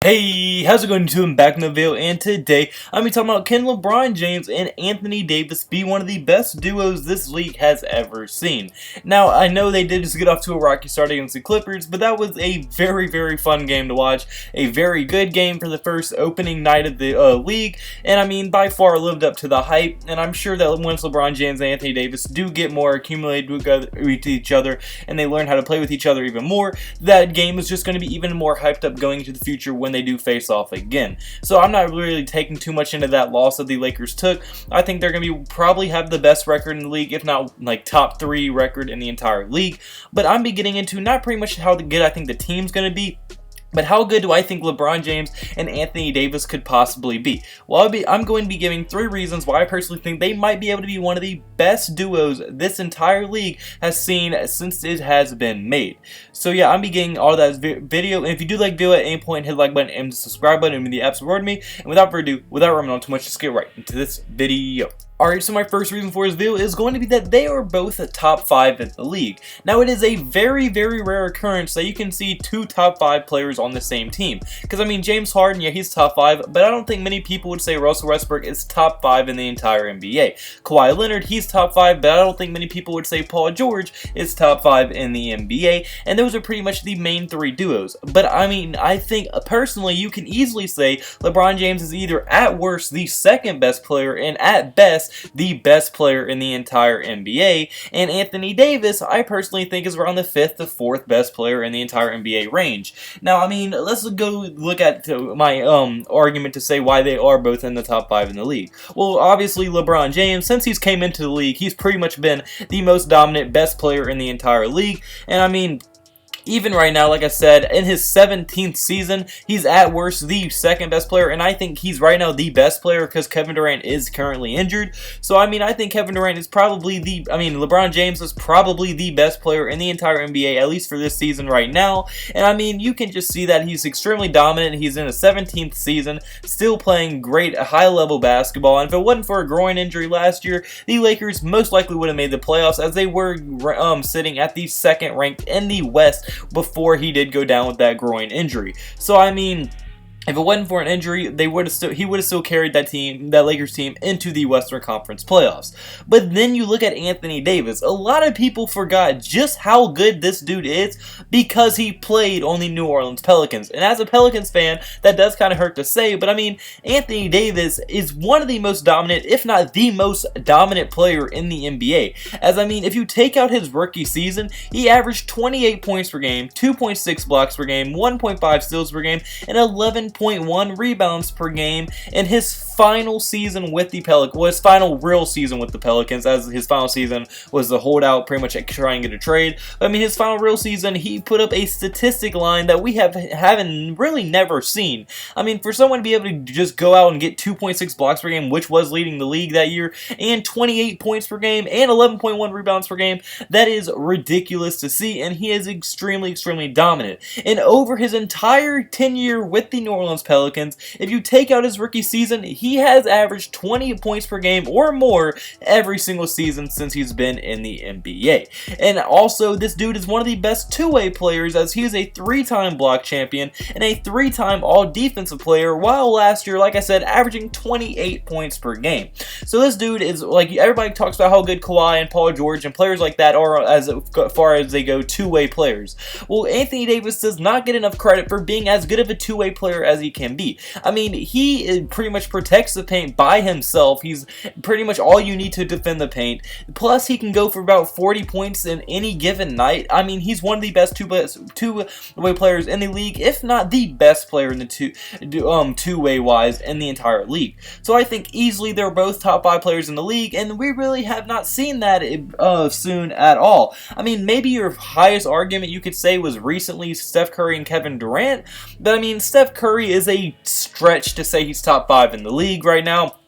Hey, how's it going, YouTube? I'm back in the video, and today I'm going to be talking about can LeBron James and Anthony Davis be one of the best duos this league has ever seen. Now, I know they did just get off to a rocky start against the Clippers, but that was a very fun game to watch. A very good game for the first opening night of the league, and I mean, by far lived up to the hype, and I'm sure that once LeBron James and Anthony Davis do get more accumulated with each other, and they learn how to play with each other even more, that game is just going to be even more hyped up going into the future when they do face off again. So I'm not really taking too much into that loss that the Lakers took. I think they're going to probably have the best record in the league, if not like top 3 record in the entire league. But I'm getting into not pretty much how good I think the team's going to be, but how good do I think LeBron James and Anthony Davis could possibly be? Well, I'm going to be giving 3 reasons why I personally think they might be able to be one of the best duos this entire league has seen since it has been made. So yeah, I'm beginning all of that video, and if you do like the video at any point, hit the like button and the subscribe button. It would mean the absolute world to me. And without further ado, without rambling on too much, just get right into this video. Alright, so my first reason for this video is going to be that they are both at top 5 in the league. Now, it is a very rare occurrence that you can see 2 top 5 players on the same team. Because, I mean, James Harden, yeah, he's top 5, but I don't think many people would say Russell Westbrook is top 5 in the entire NBA. Kawhi Leonard, he's top 5, but I don't think many people would say Paul George is top 5 in the NBA. And those are pretty much the main 3 duos. But, I mean, I think, personally, you can easily say LeBron James is either at worst the second best player and at best the best player in the entire NBA, and Anthony Davis, I personally think, is around the 5th to 4th best player in the entire NBA range. Now, I mean, let's go look at my argument to say why they are both in the top 5 in the league. Well, obviously, LeBron James, since he's came into the league, he's pretty much been the most dominant, best player in the entire league, and I mean, even right now, like I said, in his 17th season, he's at worst the second best player, and I think he's right now the best player because Kevin Durant is currently injured. So, I mean, I think Kevin Durant is probably LeBron James is probably the best player in the entire NBA, at least for this season right now. And, I mean, you can just see that he's extremely dominant. He's in his 17th season, still playing great, high-level basketball. And if it wasn't for a groin injury last year, the Lakers most likely would have made the playoffs, as they were sitting at the 2nd ranked in the West before he did go down with that groin injury. So, I mean, if it wasn't for an injury, he would have still carried that Lakers team into the Western Conference playoffs. But then you look at Anthony Davis. A lot of people forgot just how good this dude is because he played on the New Orleans Pelicans. And as a Pelicans fan, that does kind of hurt to say, but I mean, Anthony Davis is one of the most dominant, if not the most dominant player in the NBA. As I mean, if you take out his rookie season, he averaged 28 points per game, 2.6 blocks per game, 1.5 steals per game, and 11.1 rebounds per game in his final season with the Pelicans. Well, his final real season with the Pelicans, as his final season was the holdout, pretty much trying to get a trade. But, I mean, his final real season, he put up a statistic line that we haven't really never seen. I mean, for someone to be able to just go out and get 2.6 blocks per game, which was leading the league that year, and 28 points per game, and 11.1 rebounds per game, that is ridiculous to see, and he is extremely dominant. And over his entire tenure with the New Orleans Pelicans, if you take out his rookie season, he has averaged 20 points per game or more every single season since he's been in the NBA. And also, this dude is one of the best two-way players, as he is a 3-time block champion and a 3-time all-defensive player, while last year, like I said, averaging 28 points per game. So this dude is, like, everybody talks about how good Kawhi and Paul George and players like that are as far as they go two-way players. Well, Anthony Davis does not get enough credit for being as good of a two-way player as he can be. I mean, he pretty much protects the paint by himself. He's pretty much all you need to defend the paint. Plus, he can go for about 40 points in any given night. I mean, he's one of the best two-way players in the league, if not the best player in the two-way wise in the entire league. So I think easily they're both top 5 players in the league, and we really have not seen that soon at all. I mean, maybe your highest argument you could say was recently Steph Curry and Kevin Durant, but I mean, Steph Curry is a stretch to say he's top 5 in the league right now.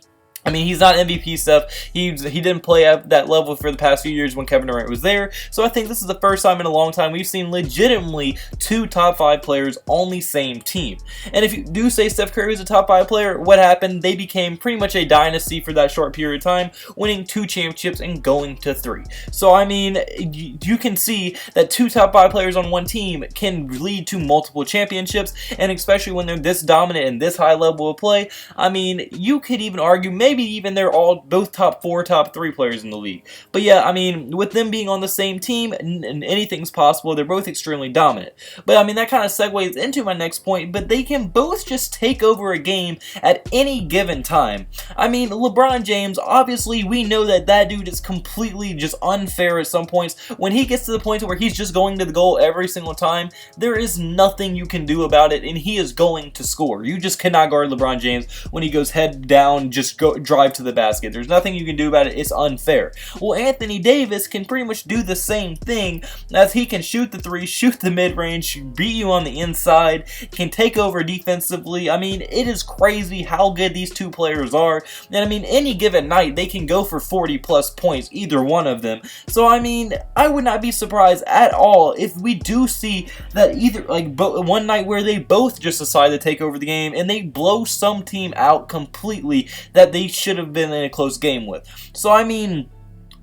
I mean, he's not MVP stuff. He didn't play at that level for the past few years when Kevin Durant was there. So I think this is the first time in a long time we've seen legitimately 2 top 5 players on the same team. And if you do say Steph Curry is a top 5 player, what happened? They became pretty much a dynasty for that short period of time, winning 2 championships and going to 3. So I mean, you can see that 2 top 5 players on one team can lead to multiple championships, and especially when they're this dominant and this high level of play, I mean, you could even argue maybe even they're all both top 4, top 3 players in the league. But yeah, I mean, with them being on the same team, anything's possible. They're both extremely dominant. But I mean, that kind of segues into my next point, but they can both just take over a game at any given time. I mean, LeBron James, obviously, we know that that dude is completely just unfair at some points. When he gets to the point where he's just going to the goal every single time, there is nothing you can do about it, and he is going to score. You just cannot guard LeBron James when he goes head down, just drive to the basket. There's nothing you can do about it. It's unfair. Well, Anthony Davis can pretty much do the same thing, as he can shoot the 3, shoot the mid-range, beat you on the inside, can take over defensively. I mean, it is crazy how good these 2 players are. And I mean, any given night, they can go for 40 plus points, either one of them. So I mean, I would not be surprised at all if we do see that either, like, one night where they both just decide to take over the game and they blow some team out completely that they should have been in a close game with. So I mean,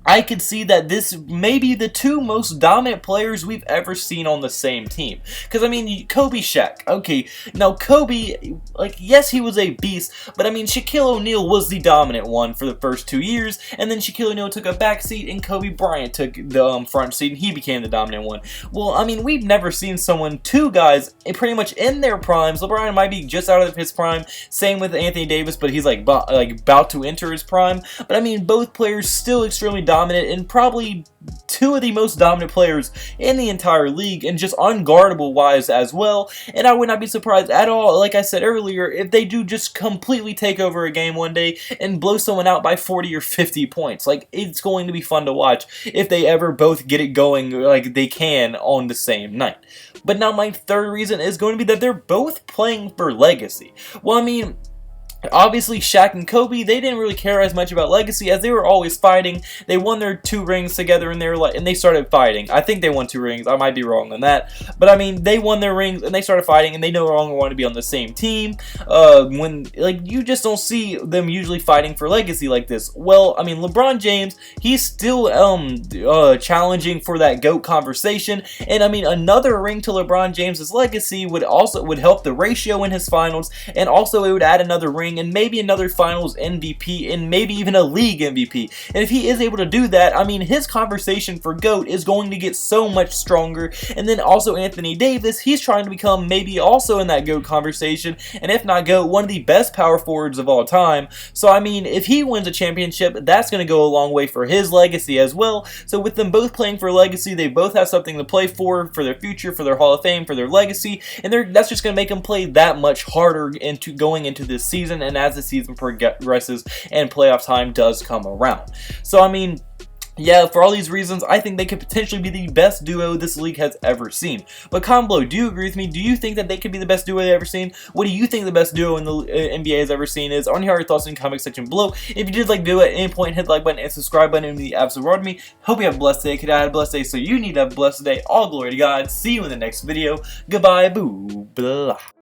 I could see that this may be the 2 most dominant players we've ever seen on the same team. Because, I mean, Kobe, Shaq. Okay, now Kobe, like, yes, he was a beast, but, I mean, Shaquille O'Neal was the dominant one for the first 2 years, and then Shaquille O'Neal took a back seat, and Kobe Bryant took the front seat, and he became the dominant one. Well, I mean, we've never seen 2 guys pretty much in their primes. LeBron might be just out of his prime, same with Anthony Davis, but he's, like about to enter his prime. But, I mean, both players still extremely dominant, and probably 2 of the most dominant players in the entire league, and just unguardable wise as well. And I would not be surprised at all, like I said earlier, if they do just completely take over a game one day and blow someone out by 40 or 50 points. Like, it's going to be fun to watch if they ever both get it going like they can on the same night. But now my third reason is going to be that they're both playing for legacy. Well, I mean, obviously, Shaq and Kobe, they didn't really care as much about legacy, as they were always fighting. They won their 2 rings together, and they started fighting. I think they won 2 rings. I might be wrong on that. But I mean, they won their rings, and they started fighting, and they no longer want to be on the same team. You just don't see them usually fighting for legacy like this. Well, I mean, LeBron James, he's still challenging for that GOAT conversation. And I mean, another ring to LeBron James's legacy would help the ratio in his finals, and also it would add another ring and maybe another finals MVP and maybe even a league MVP. And if he is able to do that, I mean, his conversation for GOAT is going to get so much stronger. And then also Anthony Davis, he's trying to become maybe also in that GOAT conversation, and if not GOAT, one of the best power forwards of all time. So I mean, if he wins a championship, that's going to go a long way for his legacy as well. So with them both playing for legacy, they both have something to play for their future, for their Hall of Fame, for their legacy, and that's just going to make them play that much harder going into this season, and as the season progresses and playoff time does come around. So I mean, yeah, for all these reasons, I think they could potentially be the best duo this league has ever seen. But comment below, do you agree with me? Do you think that they could be the best duo they've ever seen? What do you think the best duo in the NBA has ever seen is? I want to hear your thoughts in the comment section below. If you did like the video at any point, hit the like button and subscribe button. It would be the absolute reward to me. Hope you have a blessed day. Could I have a blessed day? So you need to have a blessed day. All glory to God. See you in the next video. Goodbye. Boo. Blah.